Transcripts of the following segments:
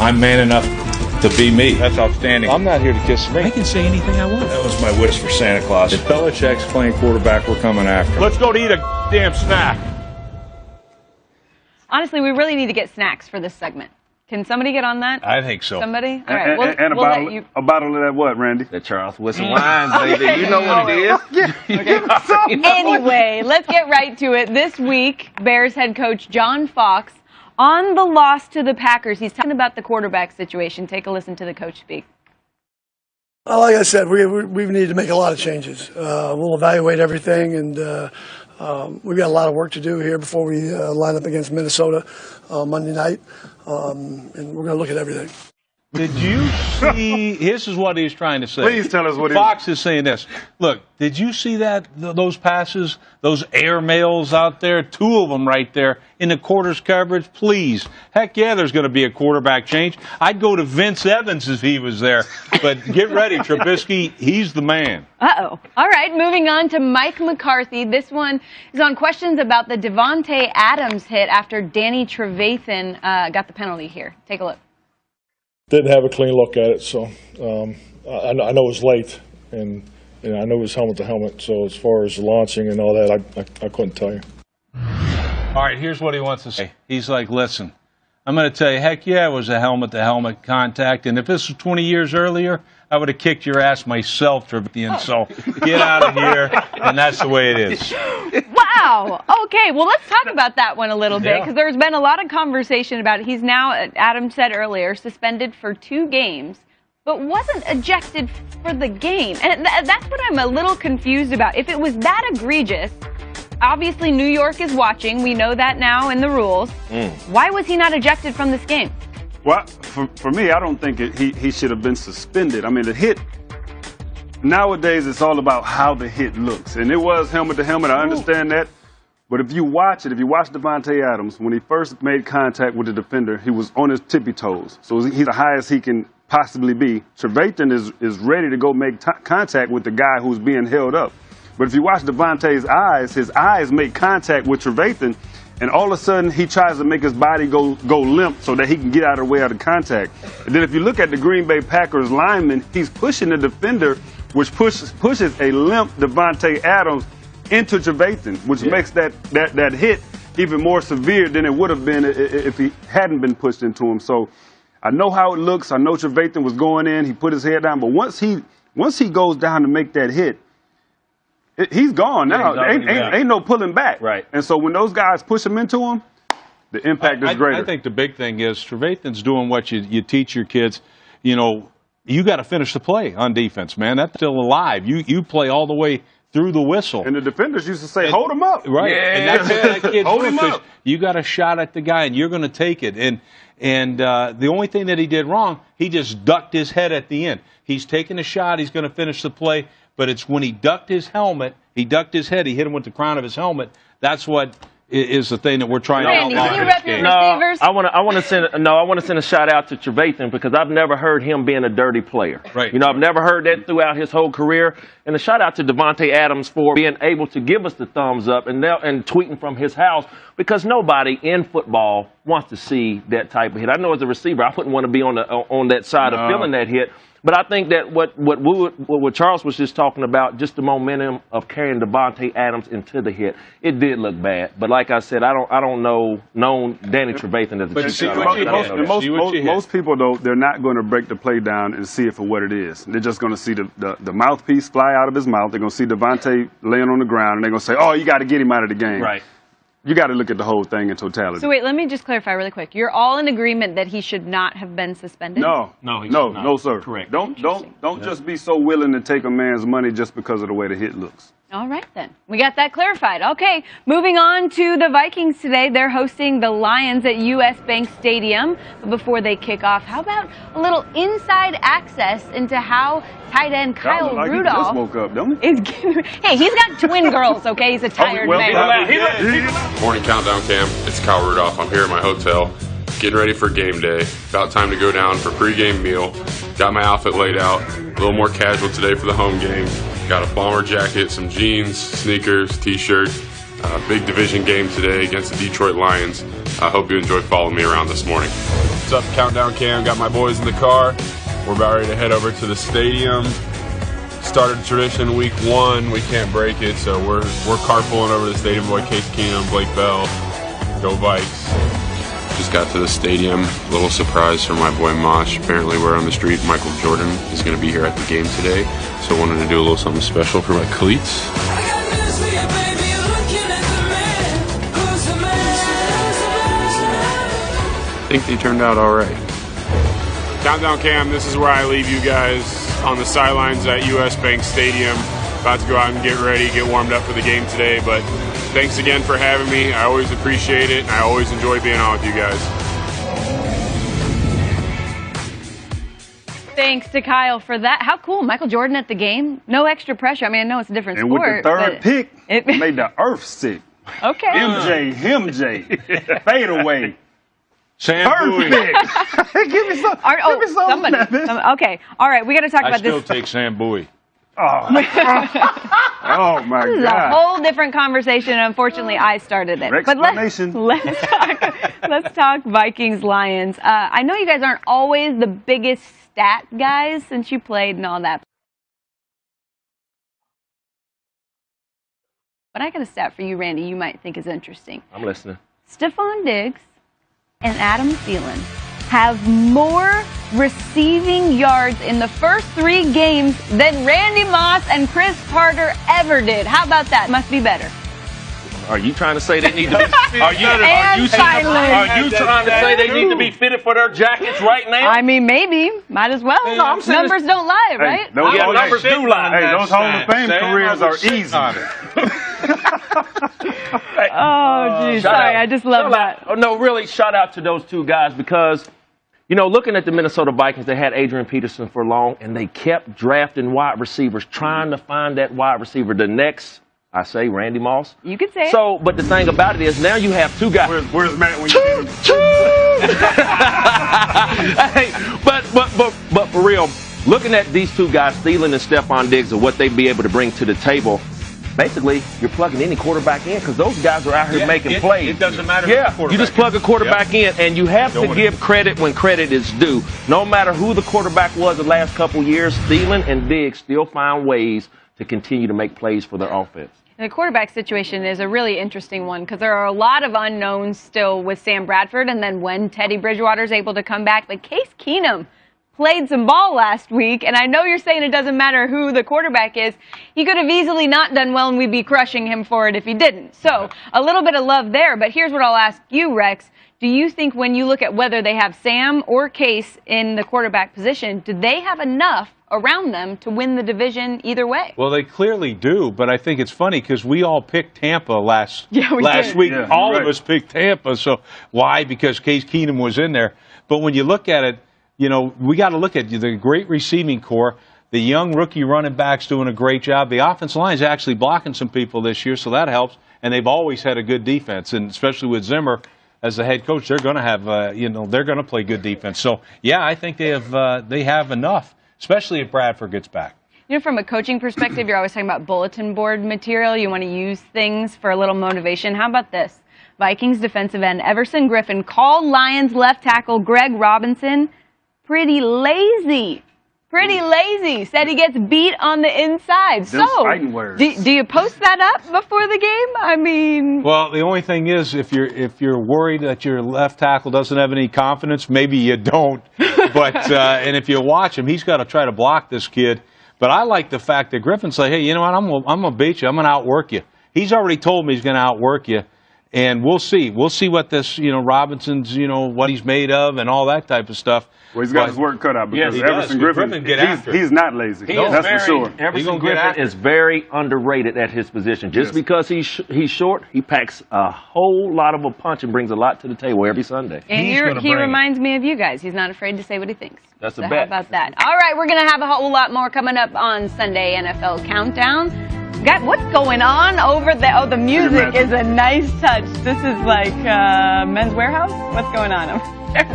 I'm man enough to be me. That's outstanding. I'm not here to kiss the ring. I can say anything I want. That was my wish for Santa Claus. If Belichick's playing quarterback, we're coming after him. Let's go to eat a damn snack. Honestly, we really need to get snacks for this segment. Can somebody get on that? I think so. Somebody? All right. And a bottle of that what, Randy? The Charles Wilson wine, baby. You know what it is. Anyway, let's get right to it. This week, Bears head coach John Fox on the loss to the Packers. He's talking about the quarterback situation. Take a listen to the coach speak. Well, like I said, we need to make a lot of changes. We'll evaluate everything, and we've got a lot of work to do here before we line up against Minnesota Monday night, and we're going to look at everything. Did you see? This is what he's trying to say. Please tell us what Fox is saying. This. Look, did you see that? Those passes, those air mails out there, 2 of them right there in the quarters coverage. Please, heck yeah, there's going to be a quarterback change. I'd go to Vince Evans if he was there. But get ready, Trubisky. He's the man. Uh-oh. All right, moving on to Mike McCarthy. This one is on questions about the Davante Adams hit after Danny Trevathan got the penalty here. Take a look. Didn't have a clean look at it, so I know it was late, and I know it was helmet to helmet. So as far as launching and all that, I couldn't tell you. All right, here's what he wants to say. He's like, listen, I'm going to tell you, heck yeah, it was a helmet-to-helmet contact, and if this was 20 years earlier, I would have kicked your ass myself, Trevathan. So get out of here, and that's the way it is. Wow. Okay, well, let's talk about that one a little bit, because there's been a lot of conversation about it. He's now, Adam said earlier, suspended for 2 games, but wasn't ejected for the game. And that's what I'm a little confused about. If it was that egregious, obviously New York is watching. We know that now in the rules. Why was he not ejected from this game? Well, for me, I don't think he should have been suspended. I mean, the hit, nowadays it's all about how the hit looks. And it was helmet to helmet, I understand that. But if you watch Davante Adams, when he first made contact with the defender, he was on his tippy toes. So he's the highest he can possibly be. Trevathan is ready to go make contact with the guy who's being held up. But if you watch Davante's eyes, his eyes make contact with Trevathan, and all of a sudden he tries to make his body go limp so that he can get out of the way of the contact. And then if you look at the Green Bay Packers lineman, he's pushing the defender, which pushes a limp Davante Adams into Trevathan, which makes that hit even more severe than it would have been if he hadn't been pushed into him. So I know how it looks. I know Trevathan was going in. He put his head down. But once he goes down to make that hit, he's gone now. Ain't no pulling back. Right. And so when those guys push him into him, the impact is greater. I think the big thing is Trevathan's doing what you teach your kids. You know, you got to finish the play on defense, man. That's still alive. You play all the way through the whistle. And the defenders used to say, hold him up. Right. Yeah. And that's what that kid's Hold doing, him up. you got a shot at the guy, and you're going to take it. And the only thing that he did wrong, he just ducked his head at the end. He's taking a shot. He's going to finish the play. But it's when he ducked his helmet, he ducked his head, he hit him with the crown of his helmet. That's what is the thing that we're trying Randy, to outlaw. can you rep your receivers? I want to send a shout out to Trevathan because I've never heard him being a dirty player. Right. You know, I've never heard that throughout his whole career. And a shout out to Davante Adams for being able to give us the thumbs up and tweeting from his house because nobody in football wants to see that type of hit. I know as a receiver, I wouldn't want to be on that side of feeling that hit. But I think that what Charles was just talking about, just the momentum of carrying Davante Adams into the hit, it did look bad. But like I said, I don't know Danny Trevathan as a chief. Most people, though, they're not going to break the play down and see it for what it is. They're just going to see the mouthpiece fly out of his mouth. They're going to see Davante laying on the ground, and they're going to say, oh, you got to get him out of the game. Right. You got to look at the whole thing in totality. So wait, let me just clarify really quick. You're all in agreement that he should not have been suspended? No, sir. Correct. Don't just be so willing to take a man's money just because of the way the hit looks. All right, then. We got that clarified. Okay, moving on to the Vikings today. They're hosting the Lions at U.S. Bank Stadium. But before they kick off, how about a little inside access into how tight end Kyle like Rudolph he just woke up, don't he? is getting... Hey, he's got twin girls, okay? He's a tired man. Morning countdown cam. It's Kyle Rudolph. I'm here at my hotel, getting ready for game day. About time to go down for pregame meal. Got my outfit laid out. A little more casual today for the home game. Got a bomber jacket, some jeans, sneakers, t-shirt. Big division game today against the Detroit Lions. I hope you enjoy following me around this morning. What's up, Countdown Cam? Got my boys in the car. We're about ready to head over to the stadium. Started a tradition week 1. We can't break it, so we're carpooling over to the stadium. Boy Case Keenum, Blake Bell, go Vikes. Just got to the stadium. A little surprise for my boy Mosh. Apparently we're on the street. Michael Jordan is going to be here at the game today, so I wanted to do a little something special for my cleats. I think they turned out all right. Countdown Cam, this is where I leave you guys on the sidelines at US Bank Stadium. About to go out and get ready, get warmed up for the game today. But thanks again for having me. I always appreciate it, and I always enjoy being on with you guys. Thanks to Kyle for that. How cool, Michael Jordan at the game. No extra pressure. I mean, I know it's a different and sport. And with the third pick, it made the earth sick. Okay. MJ, fade away. Sam Bowie. Give me some. Give me somebody. Okay. All right. We got to talk about this. I still take Sam Bowie. Oh, oh my This is God. a whole different conversation. Unfortunately, I started it. But let's talk Vikings-Lions. I know you guys aren't always the biggest stat guys since you played and all that. But I got a stat for you, Randy, you might think is interesting. I'm listening. Stephon Diggs and Adam Thielen have more receiving yards in the first 3 games than Randy Moss and Chris Carter ever did. How about that? Must be better. Are you trying to say they need to be? Are you trying to say they need to be fitted for their jackets right now? I mean, maybe. Might as well. No, I'm saying numbers don't lie, right? Numbers do lie. Hey, those Hall of Fame careers are easy. Oh, geez. Sorry, I just love that. Oh, no, really, shout out to those 2 guys because, you know, looking at the Minnesota Vikings, they had Adrian Peterson for long, and they kept drafting wide receivers, trying to find that wide receiver. The next, I say, Randy Moss. You could say it. So, but the thing about it is now you have 2 guys. Where's Matt when you Hey, but for real, looking at these 2 guys, Thielen and Stephon Diggs, and what they'd be able to bring to the table, basically, you're plugging any quarterback in because those guys are out here making plays. It doesn't matter. You just plug a quarterback in, and you have to give credit when credit is due. No matter who the quarterback was the last couple years, Thielen and Diggs still find ways to continue to make plays for their offense. The quarterback situation is a really interesting one because there are a lot of unknowns still with Sam Bradford, and then when Teddy Bridgewater is able to come back. But Case Keenum played some ball last week, and I know you're saying it doesn't matter who the quarterback is. He could have easily not done well, and we'd be crushing him for it if he didn't. So a little bit of love there, but here's what I'll ask you, Rex. Do you think when you look at whether they have Sam or Case in the quarterback position, do they have enough around them to win the division either way? Well, they clearly do, but I think it's funny because we all picked Tampa last week. Yeah, all of us picked Tampa. So why? Because Case Keenum was in there. But when you look at it, you know, we got to look at the great receiving core. The young rookie running back's doing a great job. The offensive line is actually blocking some people this year, so that helps. And they've always had a good defense, and especially with Zimmer as the head coach, they're going to have, they're going to play good defense. So, yeah, I think they have enough, especially if Bradford gets back. You know, from a coaching perspective, you're always talking about bulletin board material. You want to use things for a little motivation. How about this? Vikings defensive end Everson Griffin called Lions left tackle Greg Robinson pretty lazy. Said he gets beat on the inside. Those fighting words. Do you post that up before the game? I mean, well, the only thing is, if you're worried that your left tackle doesn't have any confidence, maybe you don't. But and if you watch him, he's got to try to block this kid. But I like the fact that Griffin's like, hey, you know what? I'm gonna beat you. I'm gonna outwork you. He's already told me he's gonna outwork you. And we'll see. We'll see what this, Robinson's, what he's made of and all that type of stuff. Well, he's got his work cut out because yes, Everson Griffin, he's not lazy. That's for sure. Everson Griffin is very underrated at his position. Just because he's short, he packs a whole lot of a punch and brings a lot to the table every Sunday. And he reminds me of you guys. He's not afraid to say what he thinks. That's a bet. How about that? All right, we're going to have a whole lot more coming up on Sunday NFL Countdown. What's going on over there? Oh, the music is a nice touch. This is like Men's Warehouse? What's going on?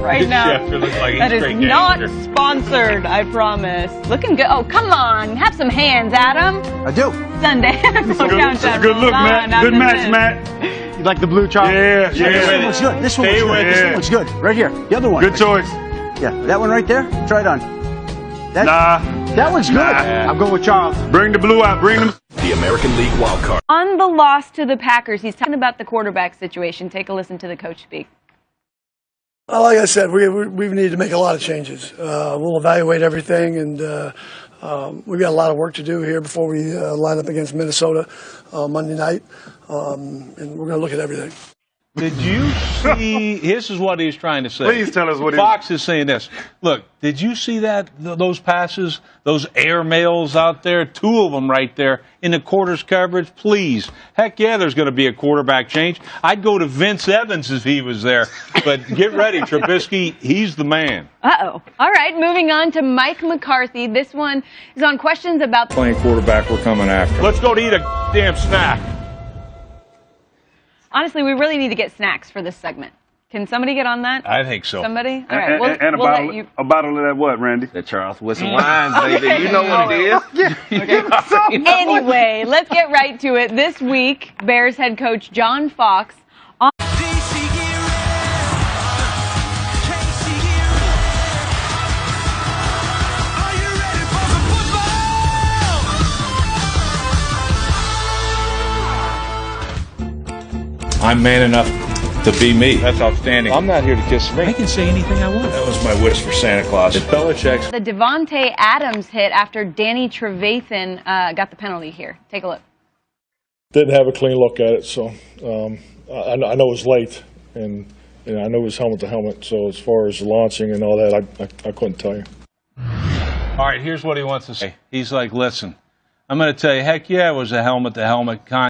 right now. Schefter looks like he's That is straight not gangster. sponsored, I promise. Looking good. Oh, come on. Have some hands, Adam. I do. Sunday. Good look, Matt. Good match, Matt. You like the blue, Charles? Yeah, This yeah. one looks good. This one Stay looks with good. This it. one looks good. Right here. The other one. Good choice. Yeah, that one right there. Try it on. That, Nah. That one's good. Nah. I'm going with Charles. Bring the blue out. Bring them. The American League wild card. On the loss to the Packers, he's talking about the quarterback situation. Take a listen to the coach speak. Like I said, we need to make a lot of changes. We'll evaluate everything, and we've got a lot of work to do here before we line up against Minnesota Monday night, and we're going to look at everything. Did you see? This is what he's trying to say. Please tell us what he. Fox is saying this. Look, did you see that? Those passes, those air mails out there, two of them right there in the quarters coverage. Please, heck yeah, there's going to be a quarterback change. I'd go to Vince Evans if he was there. But get ready, Trubisky. He's the man. Uh-oh. All right, moving on to Mike McCarthy. This one is on questions about Playing quarterback, we're coming after. Let's go to eat a damn snack. Honestly, we really need to get snacks for this segment. Can somebody get on that? I think so. Somebody? All right, And we'll let a you. bottle of that what, Randy? That Charles Wilson wine, baby. You know what it is. Anyway, let's get right to it. This week, Bears head coach John Fox on I'm man enough to be me. That's outstanding. I'm not here to kiss me. I can say anything I want. That was my wish for Santa Claus. If Belichick's the Devontae Adams hit after Danny Trevathan got the penalty here. Take a look. Didn't have a clean look at it, so I know it was late, and I know it was helmet to helmet. So as far as the launching and all that, I couldn't tell you. All right, here's what he wants to say. He's like, listen, I'm going to tell you, heck yeah, it was a helmet to helmet contact.